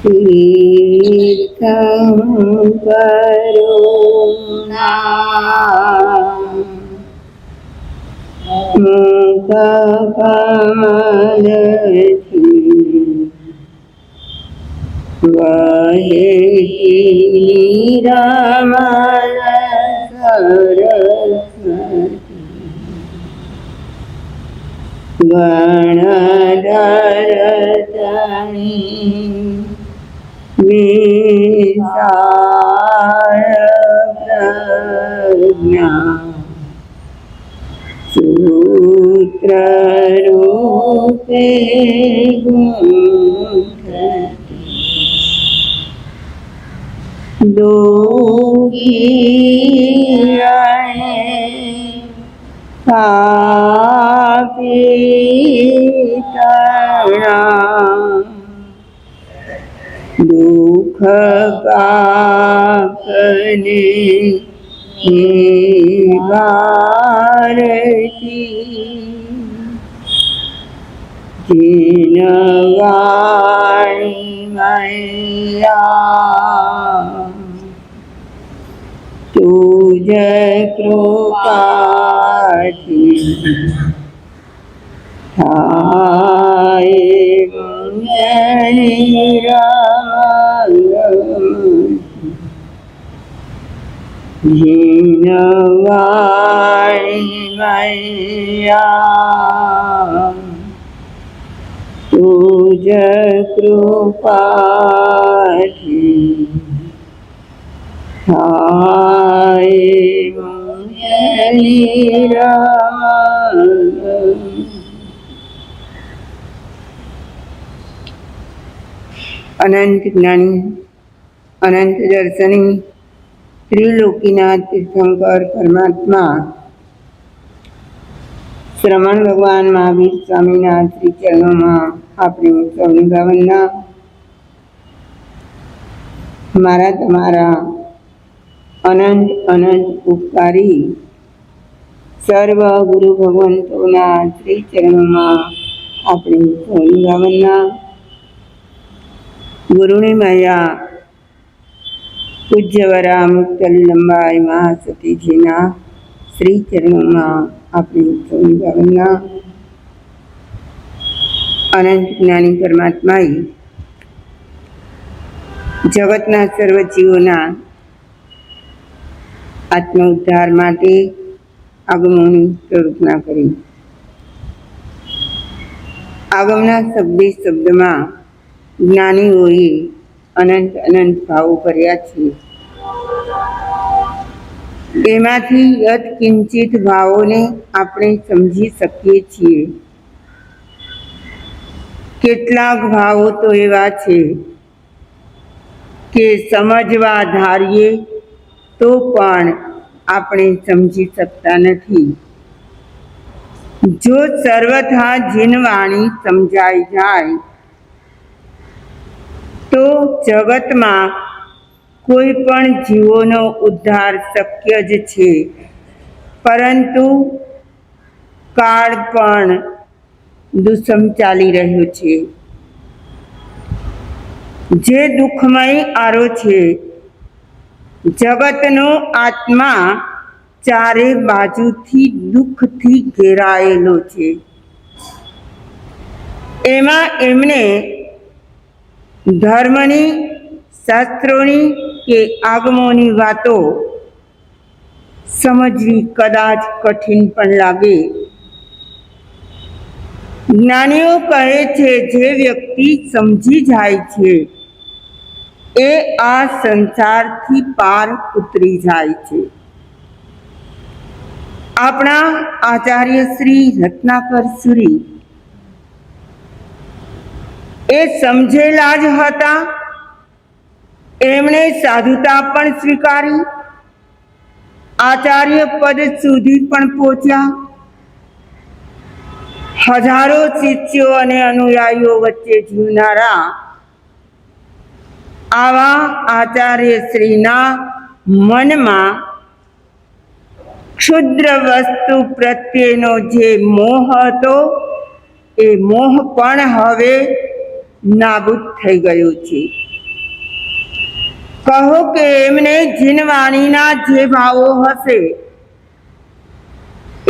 तीर्थं करुणा मुखकमलथी वहे रमण सरस्वती गणधरतनी विशाल प्रज्ञा सूत्ररूपे गुंठति दुःखियाणे पापितरा दुख पापने निवारती जिनवाणी मैया तुझ कृपाथी थाए जिनवाणी मैया तुझ कृपाथी थाए अनंत ज्ञानी अनंत दर्शनी त्रिलोकीनाथ तीर्थंकर परमात्मा श्रमण भगवान महावीर स्वामीना श्री चरणों में अपनी सौनी भावना मारा तमारा अनंत अनंत उपकारी सर्व गुरु भगवंतोना श्री चरणों में अपनी सौनी भावना गुरुनी माया पूज्यवरा मुक्तल लंबाई महासती जीना श्री चरणों में अपनी सौनी भावना अनंत ज्ञानी परमात्मा जगतना सर्व जीवोना आत्म उद्धार माटे आगमोनी प्रार्थना करी। आगमना शब्दे शब्द में ज्ञानीओए अनंत अनंत भावो कर्या छे। एमांथी यत् किंचित भावोने आपणे समजी सकीए छीए। केटलाक भावो तो एवा छे के समजवा धारीए तो पण आपणे समजी सकता नथी। जो सर्वथा जीनवाणी समजाई जाय तो जगत में कोईपण जीवोनो उद्धार शक्य ज छे, परंतु काळ पण दुष्म चाली रह्यो छे। जे दुखमय आरो छे जगतनो आत्मा चारे बाजुथी दुखथी घेरायेलो छे। एमां एमने धर्मनी शास्त्रोनी के आगमोनी वातो समजवी कदाच कठिन पण लागे। ज्ञानीओ कहे छे जे व्यक्ति समझी जाय छे ए आ संसार थी पार उतरी जाय छे। आपणा आचार्य श्री रत्नाकर सुरी ए समझेला ज हता। एमणे साधुता पण स्वीकारी, आचार्य पद सुधी पण पहोंच्या। हजारों शिष्यों अने अनुयायीओ वच्चे जीवनारा आवा आचार्य श्रीना मनमा क्षुद्र वस्तु प्रत्येनो जे मोह हतो ए मोह पण हवे नाबूद थई गयो छे। કહો કે એમને જીનવાણીના જે ભાવો હશે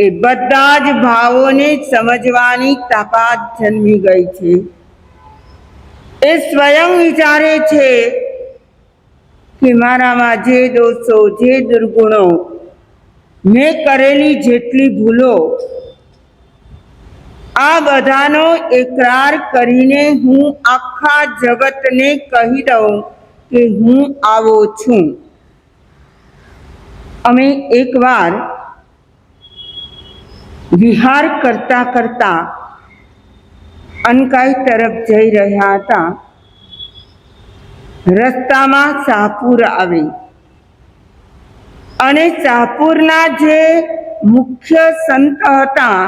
એ બધા જ ભાવોને સમજવાની તાકાત જન્મી ગઈ છે. એ સ્વયં વિચારે છે કે મારામાં જે દોષો, જે દુર્ગુણો, મેં કરેલી જેટલી ભૂલો, આ બધાનો એકરાર કરીને હું આખા જગતને કહી દઉં કે હું આવો છું. અમે એકવાર વિહાર કરતા કરતા અનકાઈ તરફ જઈ રહ્યા હતા. રસ્તામાં શાહપુર આવી અને શાહપુરના જે મુખ્ય સંત હતા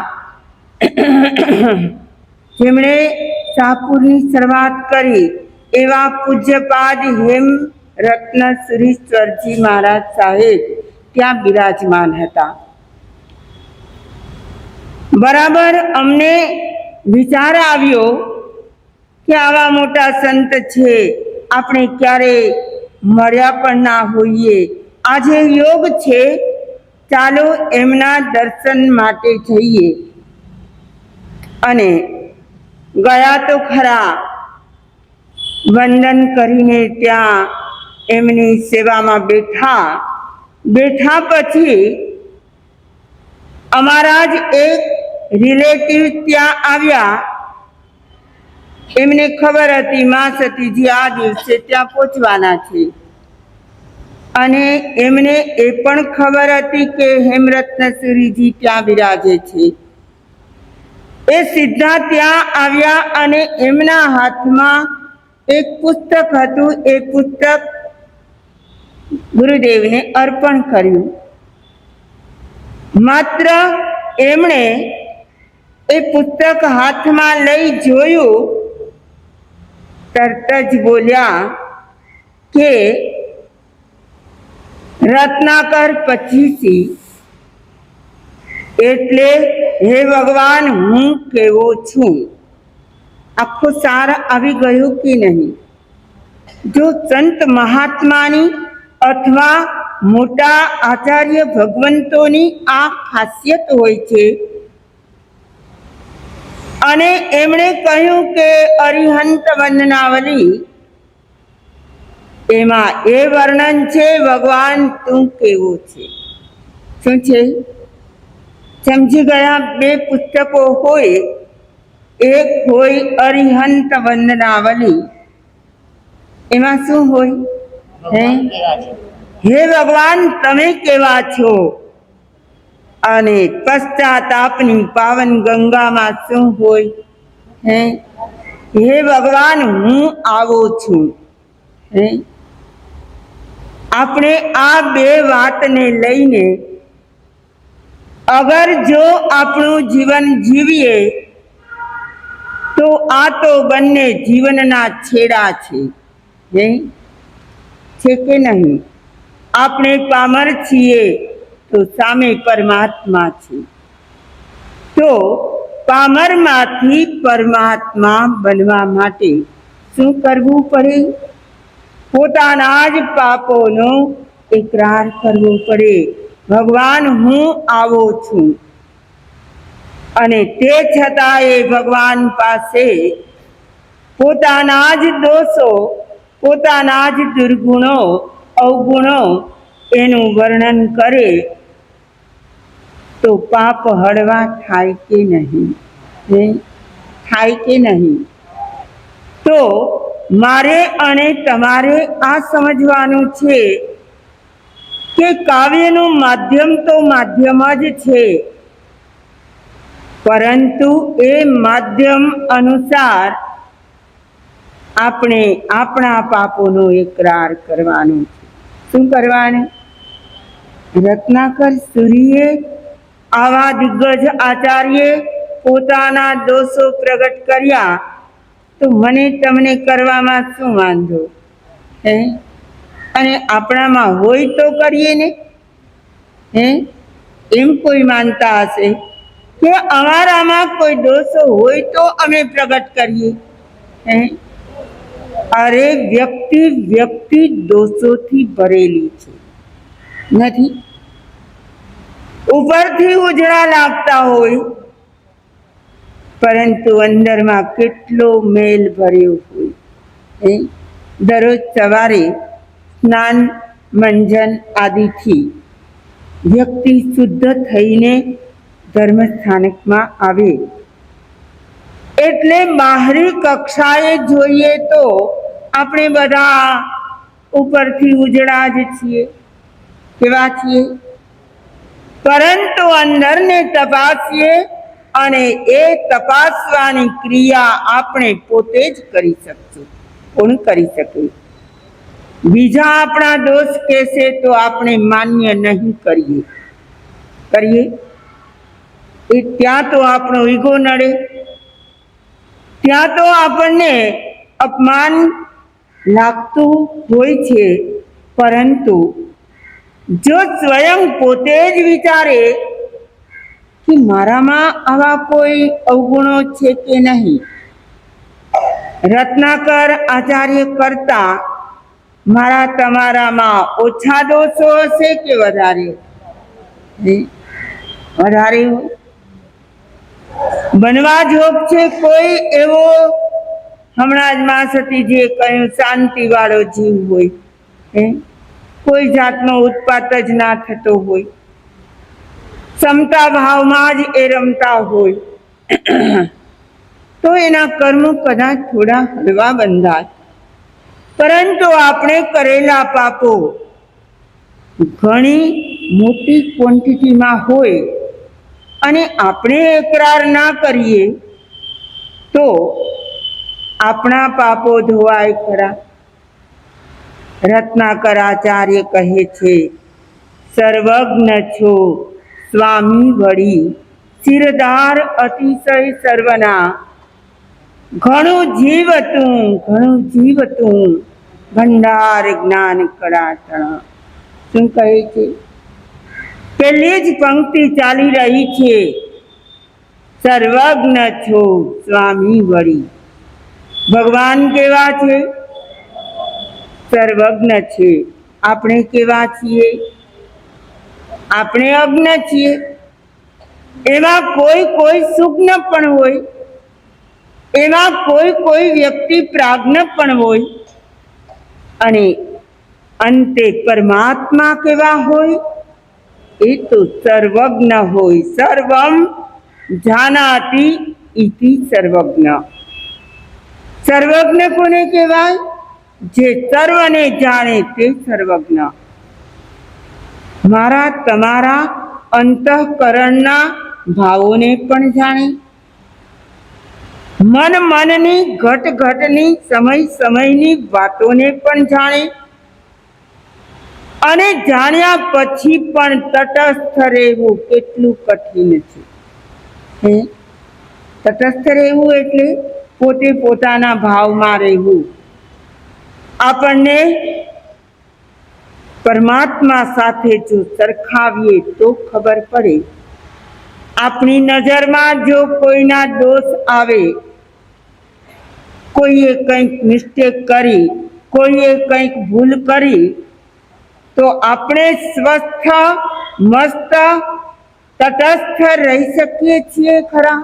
જેમણે શાહપુરની શરૂઆત કરી એવા પૂજ્યપાદ હેમ રત્ન સુરીશ્વરજી મહારાજ સાહેબ ત્યાં બિરાજમાન હતા. બરાબર અમને વિચાર આવ્યો કે આવા મોટા સંત છે, આપણે ક્યારે મળ્યા પણ ના હોઈએ, આજે યોગ છે, ચાલો એમના દર્શન માટે જઈએ. અને ગયા તો ખરા, વંદન કરીને ત્યાં એમની સેવામાં બેઠા પછી અમારા જ એક રિલેટિવ ત્યાં આવ્યા. એમને ખબર હતી મા સતીજી આ દિવસે ત્યાં પહોંચવાના છે અને એમને એ પણ ખબર હતી કે હેમરત્ન સુરીજી ત્યાં બિરાજે છે. એ સીધા ત્યાં આવ્યા અને એમના હાથમાં એક પુસ્તક હતું. એ પુસ્તક ગુરુદેવને અર્પણ કર્યું. માત્ર એમણે એ પુસ્તક હાથમાં લઈ જોયું, તરત જ બોલ્યા કે રત્નાકર 25 એટલે હે ભગવાન હું કેવો છું. આખો સાર આવી ગયો કે નહીં? જો સંત મહાત્માની અથવા મોટા આચાર્ય ભગવંતોની આ ખાસિયત હોય છે. અને એમણે કહ્યું કે અરિહંત વંદનાવલી, એમાં એ વર્ણન છે ભગવાન તું કેવો છે. શું છે? સમજી ગયા? 2 પુસ્તકો હોય, એક હોય અરિહંત વંદનાવલી, એમાં શું હોય? હે ભગવાન તમે કેવા છો? અને પશ્ચાતાપની પાવન ગંગામાં શું હોય? હે ભગવાન હું આવો છું. આપણે આ 2 વાતને લઈને અગર જો આપણું જીવન જીવીએ તો આ તો બંને જીવનના છેડા છે. છે કે નહીં? આપણે પામર છીએ તો સામે પરમાત્મા છે. તો પામરમાંથી પરમાત્મા બનવા માટે શું કરવું પડે? પોતાના જ પાપોનો એકરાર કરવો પડે. ભગવાન હું આવો છું. અને તે છતાં એ ભગવાન પાસે પોતાના જ દોષો, પોતાના જ દુર્ગુણો, અવગુણો એનું વર્ણન કરે તો પાપ હળવા થાય કે નહીં? થાય કે નહીં? તો મારે અને તમારે આ સમજવાનું છે કે કાવ્યનું માધ્યમ તો માધ્યમ જ છે, પરંતુ એ માધ્યમ અનુસાર આપણે આપણા પાપોનો એકરાર કરવાનો છે. શું કરવાનું? રત્નાકર સુરીએ આવા દિગ્ગજ આચાર્ય પોતાના દોષો પ્રગટ કર્યા તો મને તમને કરવામાં શું વાંધો? અને આપણામાં હોય તો કરીએ ને. એમ કોઈ માનતા હશે કે અમારામાં કોઈ દોષો હોય તો અમે પ્રગટ કરીએ? અરે વ્યક્તિ વ્યક્તિ દોષોથી ભરેલી છે, નથી? ઉપરથી ઉજળા લાગતા હોય, પરંતુ અંદરમાં કેટલો મેલ ભર્યો હોય. દરરોજ સવારે સ્નાન મંજન આદિથી વ્યક્તિ શુદ્ધ થઈને ધર્મસ્થાનકમાં આવે. એટલે બહારી કક્ષાએ જોઈએ તો આપણે બધા ઉપરથી ઉજળા જ છીએ, કેવા છીએ? પરંતુ અંદરને તપાસીએ અને એ તપાસવાની ક્રિયા આપણે પોતે જ કરી શકશું. કોણ કરી શકે? બીજા આપણા દોષ કહેશે તો આપણે માન્ય નહીં કરીએ એ ત્યાં તો આપણો ઈગો નડે, ત્યાં તો આપણને અપમાન લાગતું હોય છે. પરંતુ જો સ્વયં પોતે જ વિચારે કે મારામાં આવા કોઈ અવગુણો છે કે નહીં, રત્નાકર આચાર્ય કરતા મારા તમારામાં ઓછા દોષો હશે કે વધારે? વધારે બનવા જોગ છે કોઈ એવો? હમણાં જ માં સતીજીએ કહ્યું શાંતિ વાળો જીવ હોય, કોઈ જાતનો ઉત્પાત જ ના થતો હોય, સમતા ભાવમાં જ એ રમતા હોય, તો એના કર્મો કદાચ થોડા હળવા બંધાય. પરંતુ આપણે કરેલા પાપો ઘણી મોટી ક્વોન્ટિટીમાં હોય અને આપણે એકરાર ના કરીએ તો આપણા પાપો ધોવાય ખરા? રત્નાકર આચાર્ય કહે છે, સર્વજ્ઞ છો સ્વામી વળી, શિરધાર અતિશય સર્વના, ઘણું જીવતું ભંડાર જ્ઞાન કળાટણ. શું કહે છે? પહેલી જ પંક્તિ ચાલી રહી છે, સર્વજ્ઞ છો સ્વામી વળી. ભગવાન કેવા છે? સર્વજ્ઞ છે. આપણે કેવા છીએ? આપણે અજ્ઞ છીએ. એમાં કોઈ સુજ્ઞ પણ હોય, એમાં કોઈ વ્યક્તિ પ્રાજ્ઞ પણ હોય, અને અંતે પરમાત્મા કેવા હોય? એ તો સર્વજ્ઞ હોય. સર્વમ જાનાતિ ઇતિ સર્વજ્ઞ. સર્વજ્ઞ કોને કહેવાય? જે સર્વને જાણે તે સર્વજ્ઞ. મારા તમારા અંતઃકરણના ભાવોને પણ જાણે, મનની ઘટની સમયની વાતોને પણ જાણે, અને જાણ્યા પછી પણ તટસ્થ રહેવું કેટલું કઠિન છે. તટસ્થ રહેવું એટલે પોતે પોતાના ભાવમાં રહેવું. આપણને પરમાત્મા સાથે જો સરખાવીએ તો ખબર પડે. આપણી નજરમાં જો કોઈના દોષ આવે, કોઈએ કંઈક મિસ્ટેક કરી, કોઈએ કંઈક ભૂલ કરી, તો આપણે સ્વસ્થ મસ્ત તટસ્થ રહી શકીએ છીએ ખરા?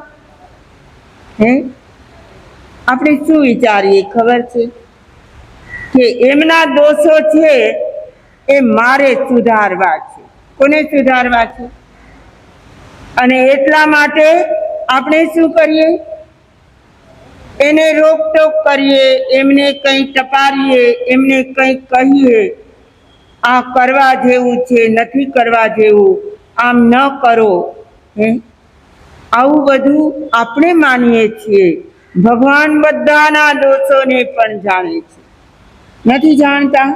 આપણે શું વિચારીએ ખબર છે કે એમના દોષો છે એ મારે સુધારવા છે. કોને સુધારવા છે? અને એટલા માટે આપણે શું કરીએ? એને રોકટોક કરીએ, એમને કંઈ ટપારીએ, એમને કંઈક કહીએ, આ કરવા જેવું છે, નથી કરવા જેવું, આમ ન કરો. આવું બધું આપણે માનીએ છીએ. ભગવાન બધાના દોષોને પણ જાણે છે, નથી જાણતા?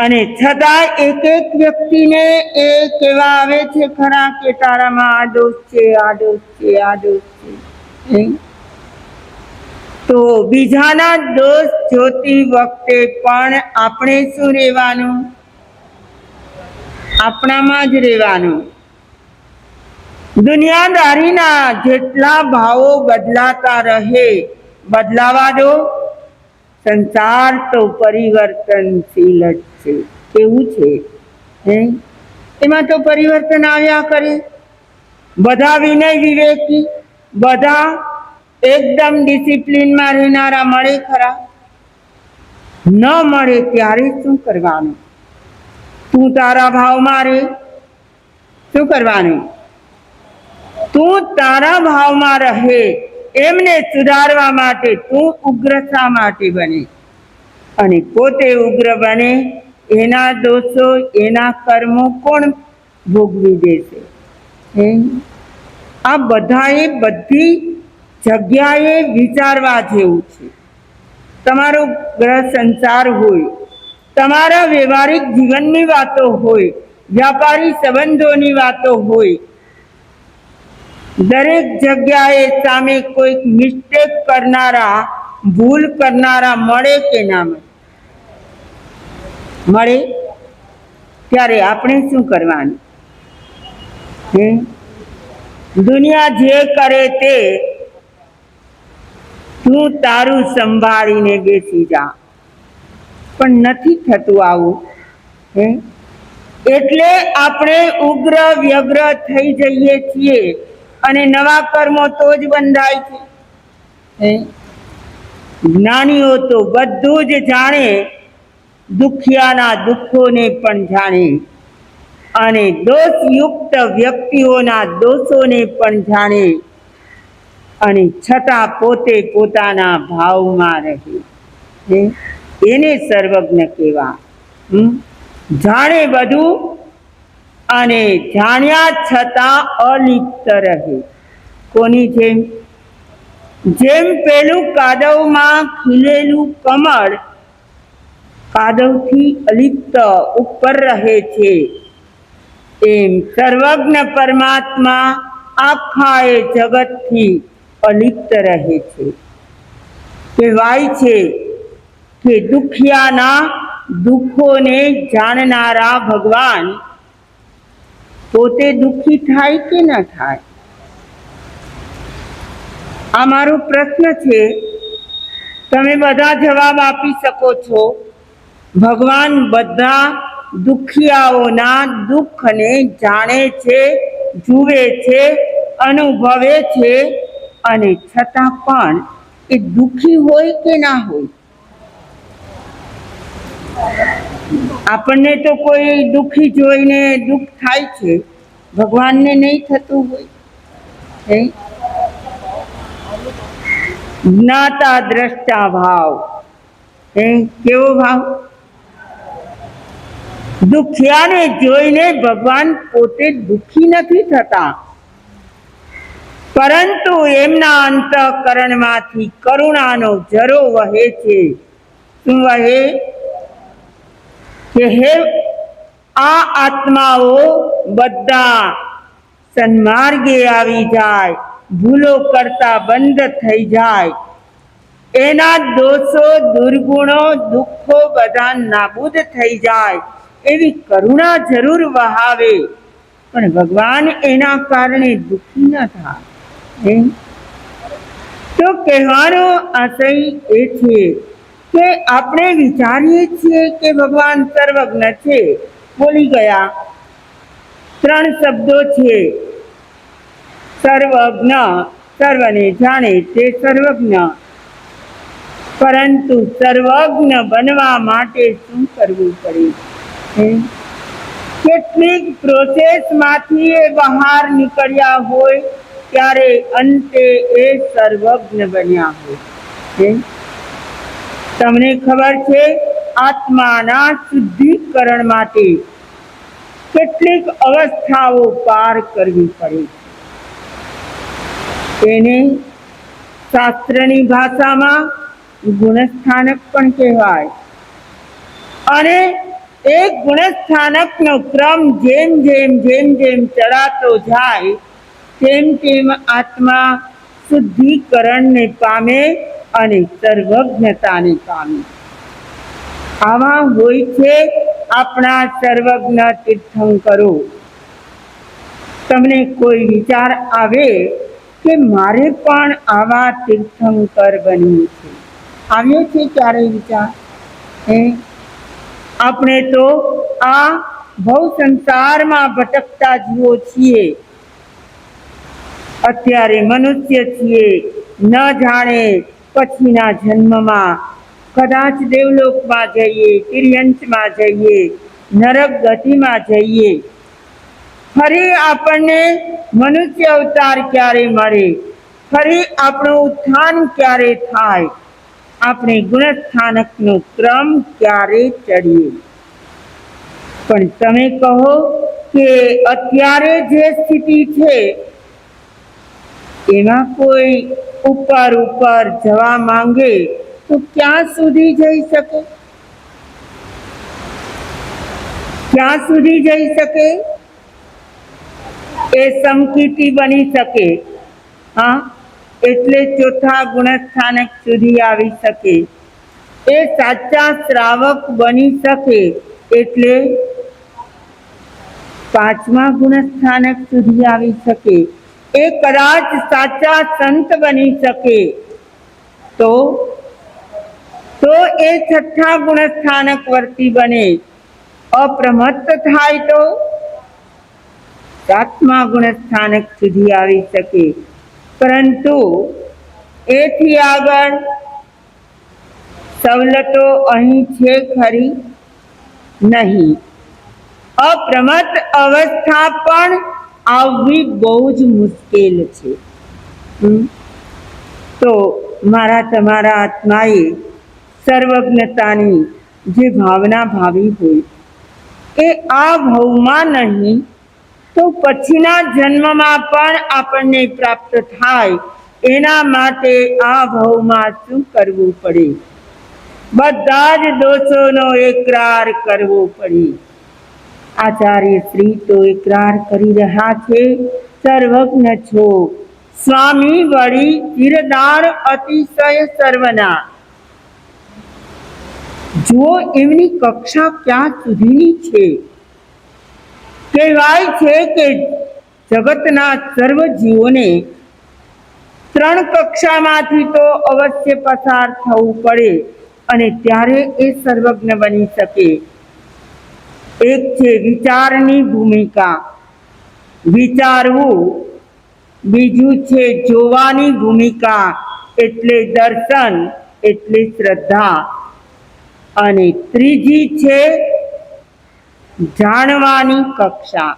અને છતાં એક વ્યક્તિને એ કહેવા આવે છે ખરા કે તારામાં આ દોષ છે, આ દોષ છે, આ દોષ છે. તો બીજાના દોષ જોતી વખતે પણ આપણે શું રહેવાનું? આપણામાં જ રહેવાનું. દુનિયાદારીના જેટલા ભાવો બદલાતા રહે, બદલાવા દો. સંસાર તો પરિવર્તનશીલ જ છે. કેવું છે હે? એમાં તો પરિવર્તન આવ્યા કરે. બધા વિનય વિવેકી, બધા એકદમ ડિસિપ્લિનમાં રહેનારા મળે ખરા? ન મળે ત્યારે શું કરવાનું? તું તારા ભાવમાં રહે. શું કરવાનું? તું તારા ભાવમાં રહે. એમને સુધારવા માટે તું ઉગ્ર શા માટે બને? અને પોતે ઉગ્ર બને એના દોષો, એના કર્મો કોણ ભોગવી દેશે? આ બધાએ બધી જગ્યાએ વિચારવા જેવું છે. તમારો ગ્રહ સંસાર હોય, તમારા વ્યવહારિક જીવનની વાતો હોય, વ્યાપારી સંબંધોની વાતો હોય, દરેક જગ્યાએ સામે કોઈક મિસ્ટેક કરનારા, ભૂલ કરનારા મળે કે ના મળે? ત્યારે આપણે શું કરવાનું? દુનિયા જે કરે તે તું તારું સંભાળીને બેસી જા. પણ નથી થતું આવું. એટલે આપણે ઉગ્ર વ્યગ્ર થઈ જઈએ છીએ અને નવા કર્મો તો જ બંધાય છે. જ્ઞાનીઓ તો બધું જ જાણે, દુખિયાના દુઃખોને પણ જાણે, અને દોષયુક્ત વ્યક્તિઓના દોષોને પણ જાણે, અને છતાં પોતે પોતાના ભાવમાં રહે. એને સર્વજ્ઞ કહેવા. જાણે બધું અને જાણ્યા છતાં અલિપ્ત રહે. કોની જેમ? જેમ પેલું કાદવમાં ખીલેલું કમળ કાદવથી અલિપ્ત ઉપર રહે છે, એમ સર્વજ્ઞ પરમાત્મા આખા એ જગતથી અલિપ્ત રહે છે. કહેવાય છે કે દુખિયાના દુઃખોને જાણનારા ભગવાન પોતે દુઃખી થાય કે ન થાય? આ મારો પ્રશ્ન છે. તમે બધા જવાબ આપી શકો છો. ભગવાન બધા દુખિયાઓના દુઃખને જાણે છે, જુએ છે, અનુભવે છે, અને છતાં પણ એ દુઃખી હોય કે ના હોય? આપણને તો કોઈ દુઃખી જોઈને દુઃખ થાય છે, ભગવાનને નહીં થતું હોય. જ્ઞાતા દ્રષ્ટા ભાવ. કેવો ભાવ? દુખિયાને જોઈને ભગવાન પોતે દુઃખી નથી થતા, પરંતુ એમના અંતઃકરણમાંથી કરુણાનો ઝરો વહે છે. શું વહે? કે હે આ આત્માઓ બધા સન્માર્ગે આવી જાય, ભૂલો કરતા બંધ થઈ જાય, એના દોષો, દુર્ગુણો, દુઃખો બધા નાબૂદ થઈ જાય, એવી કરુણા જરૂર વહાવે. પણ ભગવાન એના કારણે દુઃખી ન થાય. તો કહેવાનો આશય એ છે કે આપણે વિચારીએ છીએ કે ભગવાન સર્વજ્ઞ છે, બોલી ગયા. 3 શબ્દો છે. સર્વજ્ઞ, સર્વને જાણે તે સર્વજ્ઞ. પરંતુ સર્વજ્ઞ બનવા માટે શું કરવું પડે? કેટલીક પ્રોસેસમાંથી એ બહાર નીકળ્યા હોય ત્યારે અંતે એ સર્વજ્ઞ બન્યા હોય. તમને ખબર છે, આત્માના શુદ્ધિકરણ માટે કેટલીક અવસ્થાઓ પાર કરવી પડે છે. તેને શાસ્ત્રની ભાષામાં ગુણસ્થાનક પણ કહેવાય. અને એ ગુણસ્થાનકનો ક્રમ જેમ જેમ જેમ જેમ ચડાતો જાય તેમ તેમ આત્મા શુદ્ધિકરણને પામે અને સર્વજ્ઞતાને પામે. આવા હોય છે આપણા સર્વજ્ઞ તીર્થંકરો. તમને કોઈ વિચાર આવે કે મારે પણ આવા તીર્થંકર બનવું છે, આવ્યો છે ક્યારેય વિચાર? હે, આપણે તો આ ભવ સંસારમાં ભટકતા જીવો છીએ. અત્યારે મનુષ્ય છીએ, ન જાણે પછીના જન્મમાં કદાચ દેવલોકમાં જઈએ, તિર્યંશમાં જઈએ, નરક ગતિમાં જઈએ. ફરી આપણને મનુષ્ય અવતાર ક્યારે મળે, ફરી આપણું ઉત્થાન ક્યારે થાય, આપણે ગુણસ્થાનકનો ક્રમ ક્યારે ચડીએ? પણ તમે કહો કે અત્યારે જે સ્થિતિ છે એમાં કોઈ ઉપર ઉપર જવા માંગે તો ક્યાં સુધી જઈ શકે? ક્યાં સુધી જઈ શકે? એ સમકીર્તિ બની શકે, હા, એટલે ચોથા ગુણસ્થાનક સુધી આવી શકે. એ સાચા શ્રાવક બની શકે એટલે પાંચમા ગુણસ્થાનક સુધી આવી શકે. એ કદાચ સાચા સંત બની શકે તો એ છઠ્ઠા ગુણસ્થાનક વર્તી બને. અપ્રમત્ત થાય તો સાતમા ગુણસ્થાનક સુધી આવી શકે. પરંતુ એથી આગળ સવલતો અહીં છે ખરી નહીં. અપ્રમત્ત અવસ્થા પણ આવવી બહુ જ મુશ્કેલ છે. તો મારા તમારા આત્માએ સર્વજ્ઞતાની જે ભાવના ભાવી હોય એ આ ભવમાં નહીં તો પછીના જન્મમાં પણ આપણને પ્રાપ્ત થાય. એના માટે આ ભવમાં શું કરવું પડે? બધા જ દોષોનો એકરાર કરવો પડે. આચાર્ય શ્રી તો એકરાર કરી રહ્યા છે, સર્વજ્ઞ છો સ્વામી વળી ચિરદાર અતિશય સર્વના. જો એમની કક્ષા ક્યાં સુધીની છે? કહેવાય છે કે જગતના સર્વ જીવોને ત્રણ કક્ષામાંથી તો અવશ્ય પસાર થવું પડે અને ત્યારે એ સર્વજ્ઞ બની શકે. એક છે વિચારની ભૂમિકા, વિચારવું. બીજું છે જોવાની ભૂમિકા, એટલે દર્શન, એટલે શ્રદ્ધા. અને ત્રીજી છે જાણવાની કક્ષા.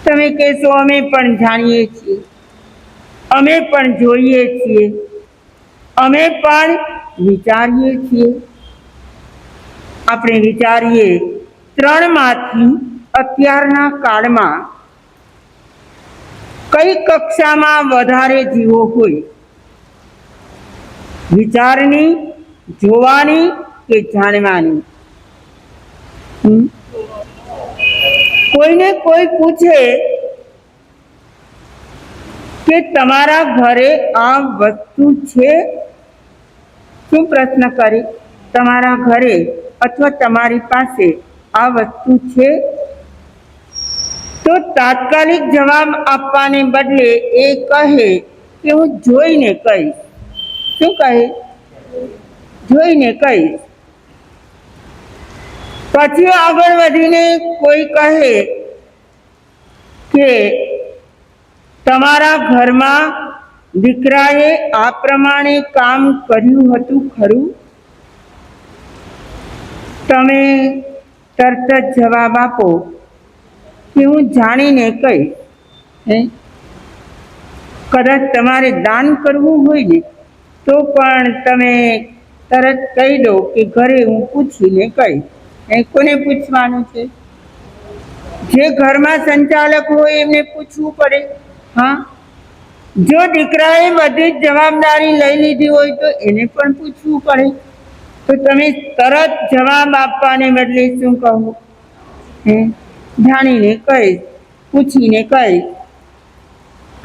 તમે કહેશો અમે પણ જાણીએ છીએ, અમે પણ જોઈએ છીએ, અમે પણ વિચારીએ છીએ. આપણે વિચારીએ ત્રણમાંથી અત્યારના કાળમાં કઈ કક્ષામાં વધારે જીવો હોય? વિચારની, જોવાની કે જાણવાની? કોઈને કોઈ પૂછે કે તમારા ઘરે આ વસ્તુ છે, શું પ્રશ્ન કરે? તમારા ઘરે અથવા તમારી પાસે આ વસ્તુ છે? તો તાત્કાલિક જવાબ આપવાને બદલે એ કહે કે હું જોઈને કહીશ. શું કહે? જોઈને કહીશ. પછી આગળ વધીને કોઈ કહે કે તમારા ઘરમાં દીકરાએ આ પ્રમાણે કામ કર્યું હતું ખરું? તમે તરત જ જવાબ આપો કે હું જાણીને કહીશ. કદાચ તમારે દાન કરવું હોય ને તો પણ તમે તરત કહી દો કે ઘરે હું પૂછીને કહીશ. કોને પૂછવાનું છે? જે ઘરમાં સંચાલક હોય એમને પૂછવું પડે. હા, જો દીકરાએ બધી જ જવાબદારી લઈ લીધી હોય તો એને પણ પૂછવું પડે. તો તમે તરત જવાબ આપવાને બદલે શું કહો? જાણીને કહીશ, પૂછીને કહીશ.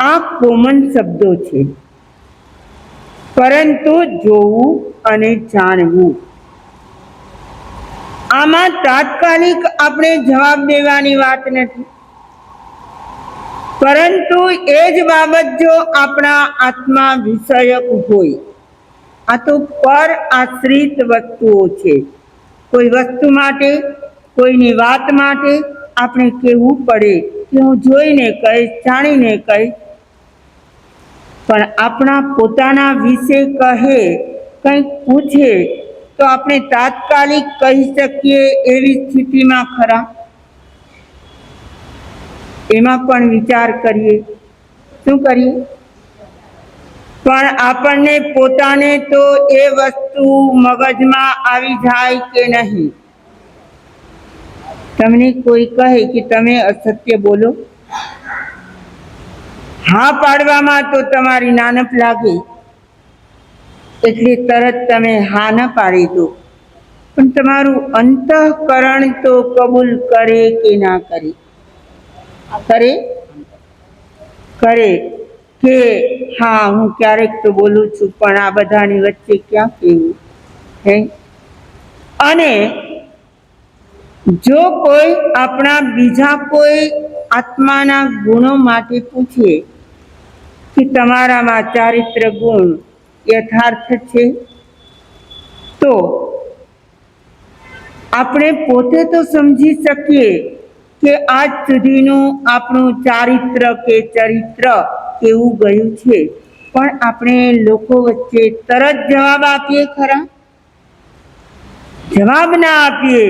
આ કોમન શબ્દો છે, પરંતુ જોવું અને જાણવું, આમાં તાત્કાલિક આપણે જવાબ દેવાની વાત નથી. પરંતુ એ જ બાબત જો આપણા આત્મા વિષયક હોય આ તો પર આશ્રિત વસ્તુઓ છે. કોઈ વસ્તુ માટે, કોઈની વાત માટે આપણે કહેવું પડે કે હું જોઈને કહીશ, જાણીને કહીશ, પણ આપણા પોતાના વિશે કહે, કંઈક પૂછે તો આપણે તાત્કાલિક કહી શકીએ એવી સ્થિતિમાં ખરા? એમાં પણ વિચાર કરીએ. શું કરીએ? પણ આપણને પોતાને તો એ વસ્તુ મગજમાં આવી જાય કે નહીં? તમને કોઈ કહે કે તમે અસત્ય બોલો, હા પાડવામાં તો તમારી નાનપ લાગે એટલે તરત તમે હા ન પાડી દો, પણ તમારું અંતઃકરણ તો કબૂલ કરે કે ના કરે? કરે કે હા હું ક્યારેક તો બોલું છું, પણ આ બધાની વચ્ચે ક્યાં કહેવું હે? અને જો કોઈ આપણા બીજા કોઈ આત્માના ગુણો માટે પૂછે કે તમારામાં ચારિત્ર ગુણ યથાર્થ છે, તો આપણે પોતે તો સમજી શકીએ કે આજ સુધીનું આપણું ચારિત્ર કે ચરિત્ર કેવું ગયું છે, પણ આપણે લોકો વચ્ચે તરત જવાબ આપીએ ખરા? જવાબ ના આપીએ,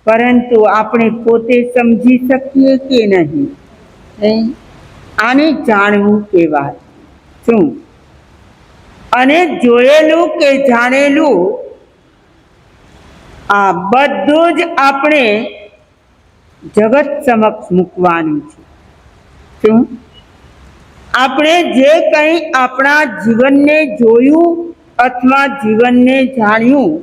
પરંતુ આપણે પોતે સમજી શકીએ કે નહીં? આને જાણવું કહેવાય. શું? અને જોયેલું કે જાણેલું આ બધું જ આપણે જગત સમક્ષ મૂકવાનું છે. શું? આપણે જે કંઈ આપણા જીવનને જોયું અથવા જીવનને જાણ્યું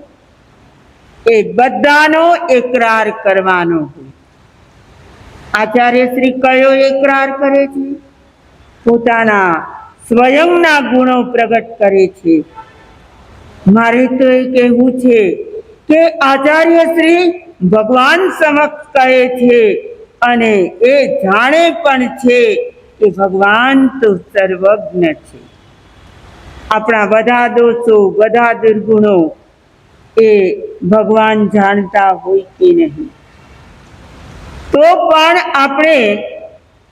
એ બધાનો એકરાર કરવાનો હોય. આચાર્ય શ્રી કયો એકરાર કરે છે? પોતાના સ્વયંના ગુણો પ્રગટ કરે છે. મારે તો એ કહેવું છે કે આચાર્ય શ્રી ભગવાન સમક્ષ કહે છે અને એ જાણે પણ છે કે ભગવાન તો સર્વજ્ઞ છે. આપણા બધા દોષો, બધા દુર્ગુણો એ ભગવાન જાણતા હોય કે નહીં? તો પણ આપણે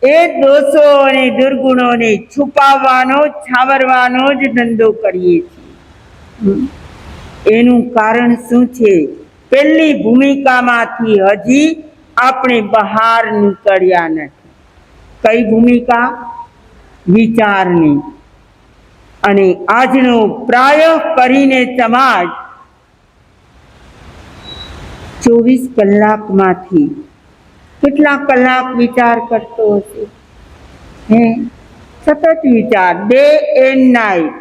એ દોષો અને દુર્ગુણોને છુપાવવાનો, છાવરવાનો જ ધંધો કરીએ છીએ. એનું કારણ શું છે? પહેલી ભૂમિકામાંથી હજી આપણે બહાર નીકળ્યા નથી. કઈ ભૂમિકા? વિચારની. અને આજનો પ્રાય કરીને સમાજ 24 કલાકમાંથી કેટલા કલાક વિચાર કરતો હશે? સતત વિચાર, ડે એન્ડ નાઇટ.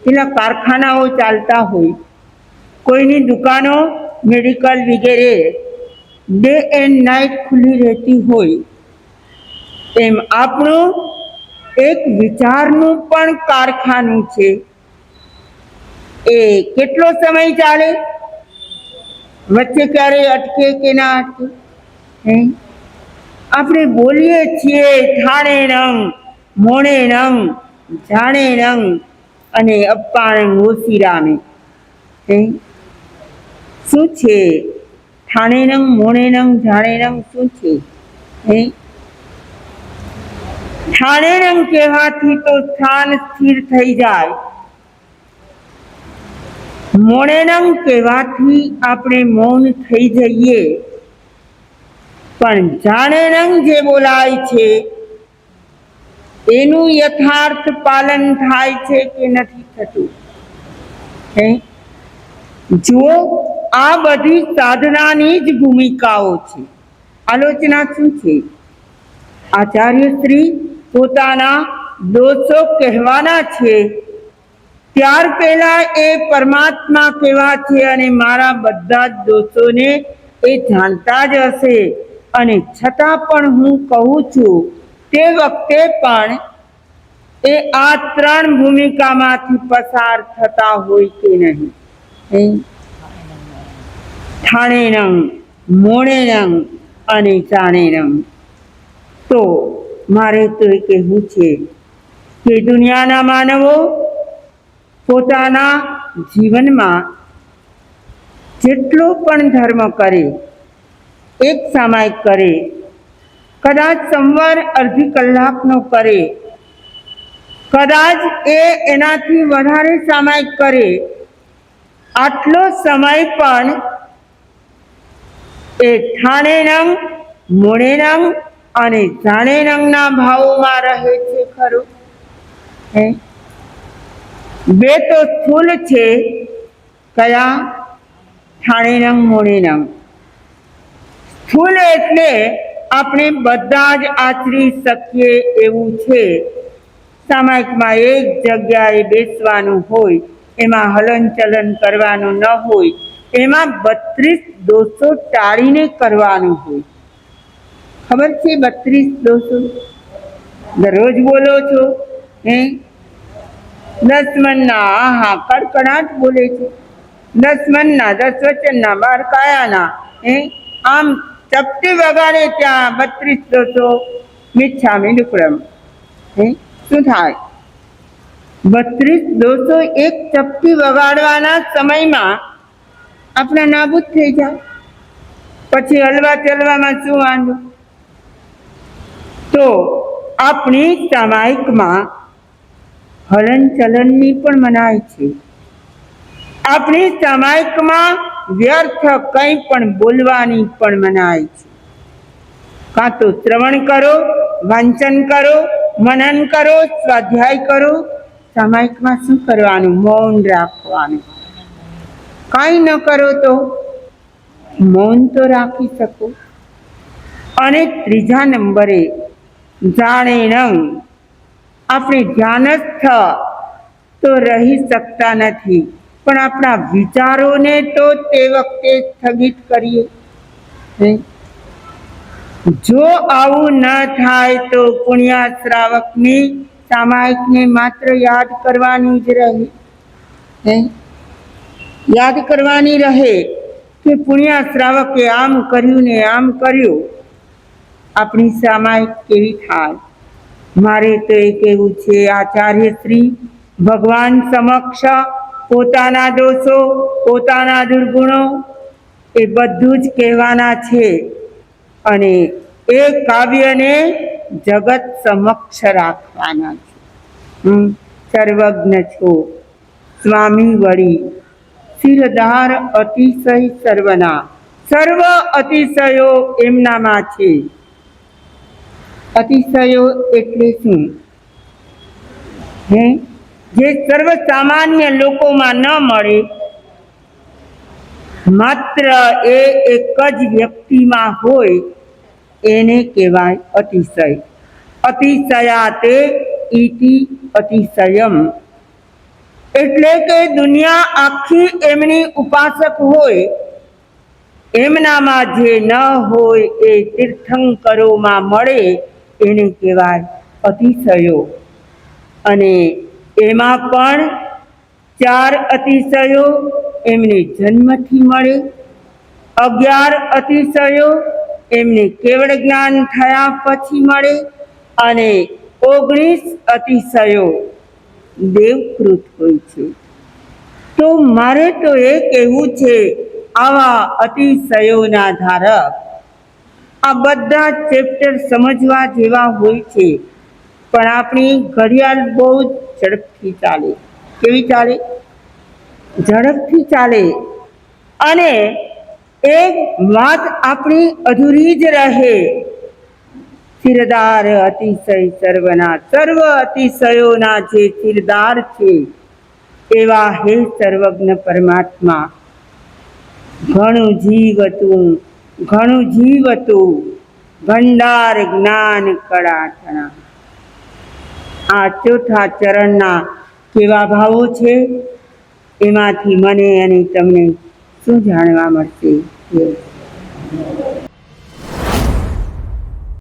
પેલા કારખાનાઓ ચાલતા હોય, કોઈની દુકાનો, મેડિકલ વગેરે ડે એન્ડ નાઇટ ખુલ્લી રહેતી હોય, એમ આપણું એક વિચારનું પણ કારખાનું છે. એ કેટલો સમય ચાલે? વચ્ચે ક્યારેય અટકે કે ના અટકે? આપણે બોલીએ છીએ ઠાણે નંગ, મોણે નંગ, જાણે નંગ અને અપ્પાણ ઓસીરામે. શું છે ઠાણે નંગ, મોણે નંગ, જાણે નંગ? શું છે? ઠાણે નંગ કહેવાથી તો સ્થાન સ્થિર થઈ જાય. મોણે નંગ કહેવાથી આપણે મૌન થઈ જઈએ. પણ જાણે નંગ જે બોલાય છે એનું યથાર્થ પાલન થાય છે કે નથી થતું? જુઓ, આ બધી સાધનાની જ ભૂમિકાઓ છે. આલોચના શું છે? આચાર્ય શ્રી પોતાના દોષો કહેવાના છે, ત્યાર પહેલા એ પરમાત્મા કેવા છે અને મારા બધા જ દોષોને એ જાણતા જ હશે, અને છતાં પણ હું કહું છું તે વખતે પણ એ આ ત્રણ ભૂમિકામાંથી પસાર થતા હોય કે નહીં? ઠાણે નંગ, મોણે નંગ અને જાણે નંગ. તો મારે તો એ કહેવું છે કે દુનિયાના માનવો પોતાના જીવનમાં જેટલો પણ ધર્મ કરે, એક સામાયિક કરે, કદાચ સંવાર અડધી કલાકનો કરે, કદાચ એનાથી વધારે સામાયિક કરે, આટલો સમય પણ એ ઠાણેનંગ, મોણેનંગ અને જાણેનંગના ભાવોમાં રહે છે ખરું? બે તો સ્થૂલ છે, કયા? ઠાણેનંગ, મોણેનંગ. સ્થૂલ એટલે આપણે બધા જ આચરી શકીએ એવું છે. સામાયિકમાં એક જગ્યાએ બેસવાનું હોય, એમાં હલનચલન કરવાનું ન હોય, એમાં 32 દોષો ટાળીને કરવાનું હોય. ખબર છે 32 દોષો? દરરોજ બોલો છો? 10 મનના, આહા કડકડાટ બોલે છે. 10 મનના, 10 વચનના, 12 કાયાના, આમ ચપટી વગાડે ત્યાં 32 દોષો મિચ્છામિ દુક્કડમ. શું થાય? 32 દોષો એક ચપટી વગાડવાના સમયમાં આપણા નાબૂદ થઈ જાય. પછી હલવા ચલવામાં શું વાંધો? તો આપણી સામાયિકમાં હલન ચલનની પણ મનાઈ છે. આપણી સામાયિકમાં વ્યર્થ કંઈ પણ બોલવાની પણ મનાઈ છે. કાં તો શ્રવણ કરો, વાંચન કરો, મનન કરો, સ્વાધ્યાય કરો. સામાયિકમાં શું કરવાનું? મૌન રાખવાનું. કાંઈ ન કરો તો મૌન તો રાખી શકો. અને ત્રીજા નંબરે જાણેનંગ. આપણે ધ્યાનસ્થ તો રહી શકતા નથી, પણ આપણા વિચારોને તો તે વખતે સ્થગિત કરીએ. જો આવું ન થાય તો પુણ્ય શ્રાવકની સામાયિકને માત્ર યાદ કરવાની જ રહે. યાદ કરવાની રહે કે પુણ્ય શ્રાવકે આમ કર્યું ને આમ કર્યું. આપણી સામાયિક કેવી થાય? મારે તો એ કહેવું છે, આચાર્ય શ્રી ભગવાન સમક્ષ પોતાના દોષો, પોતાના દુર્ગુણો એ બધું જ કહેવાના છે અને એ કાવ્યને જગત સમક્ષ રાખવાના છે. સર્વજ્ઞ છો સ્વામી વળી, શિરધાર અતિશય સર્વના. સર્વ અતિશયો એમનામાં છે. અતિશયો એટલે શું? જે સર્વ સામાન્ય લોકોમાં ન મળે, માત્ર એ એક જ વ્યક્તિમાં હોય, એને કહેવાય અતિશય. અતિશયાતે ઇતિ અતિશયમ. એટલે કે દુનિયા આખી એમની ઉપાસક હોય, એમનામાં જે ન હોય એ તીર્થંકરોમાં મળે, એને કહેવાય અતિશયો. અને એમાં પણ 4 અતિશયો એમને જન્મથી મળે, 11 અતિશયો એમને કેવળ જ્ઞાન થયા પછી મળે, અને 19 અતિશયો દેવકૃત હોય છે. તો મારે તો એ કહેવું છે, આવા અતિશયોના ધારક આ બધા ચેપ્ટર સમજવા જેવા હોય છે, પણ આપણી ઘડિયાળ બહુ ઝડપથી ચાલે. કેવી ચાલે? ઝડપથી ચાલે. અને એક વાત આપણી અધૂરી જ રહે. શિરદાર અતિશય સર્વના. સર્વ અતિશયોના જે શિરદાર છે એવા હે સર્વજ્ઞ પરમાત્મા, ઘણું જીવતું, ઘણું જીવતું, ભંડાર જ્ઞાન કળાઠણા. આ ચોથા ચરણના કેવા ભાવો છે? એમાંથી મને અને તમને શું જાણવા મળશે?